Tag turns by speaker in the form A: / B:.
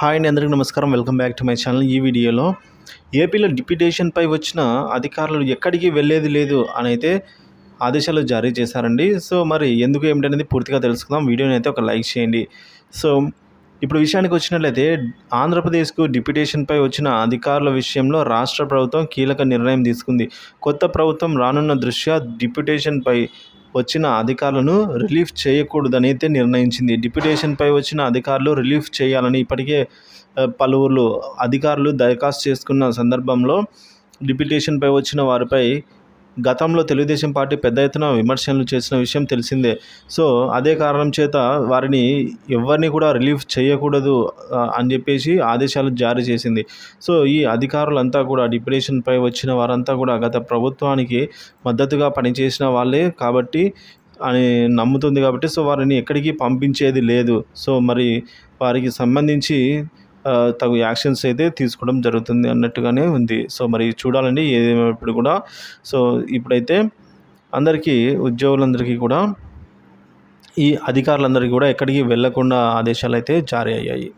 A: Hi అండి, అందరికీ నమస్కారం. Welcome back to my channel. ఈ వీడియోలో ఏపీలో డిప్యుటేషన్పై వచ్చిన అధికారులు ఎక్కడికి వెళ్ళేది లేదు అని అయితే ఆదేశాలు జారీ చేశారండి. సో మరి ఎందుకు ఏమిటనేది పూర్తిగా తెలుసుకుందాం. వీడియోని అయితే ఒక లైక్ చేయండి. సో ఇప్పుడు విషయానికి వచ్చినట్లయితే ఆంధ్రప్రదేశ్కు డిప్యుటేషన్పై వచ్చిన అధికారుల విషయంలో రాష్ట్ర ప్రభుత్వం కీలక నిర్ణయం తీసుకుంది. కొత్త ప్రభుత్వం రానున్న దృష్ట్యా డిప్యుటేషన్పై వచ్చిన అధికారులను రిలీఫ్ చేయకూడదని అయితే నిర్ణయించింది. డిప్యుటేషన్పై వచ్చిన అధికారులు రిలీఫ్ చేయాలని ఇప్పటికే పలువురు అధికారులు దరఖాస్తు చేసుకున్న సందర్భంలో డిప్యుటేషన్పై వచ్చిన వారిపై గతంలో తెలుగుదేశం పార్టీ పెద్ద ఎత్తున విమర్శలు చేసిన విషయం తెలిసిందే. సో అదే కారణం చేత వారిని ఎవరిని కూడా రిలీఫ్ చేయకూడదు అని చెప్పేసి ఆదేశాలు జారీ చేసింది. సో ఈ అధికారులంతా కూడా డిప్యుటేషన్పై వచ్చిన వారంతా కూడా గత ప్రభుత్వానికి మద్దతుగా పనిచేసిన వాళ్ళే కాబట్టి అని నమ్ముతుంది కాబట్టి సో వారిని ఎక్కడికి పంపించేది లేదు. సో మరి వారికి సంబంధించి తగు యాక్షన్స్ అయితే తీసుకోవడం జరుగుతుంది అన్నట్టుగానే ఉంది. సో మరి చూడాలండి ఏదేమైనప్పుడు కూడా. సో ఇప్పుడైతే అందరికీ ఉద్యోగులందరికీ కూడా ఈ అధికారులందరికీ కూడా ఎక్కడికి వెళ్ళకుండా ఆదేశాలు అయితే జారీ అయ్యాయి.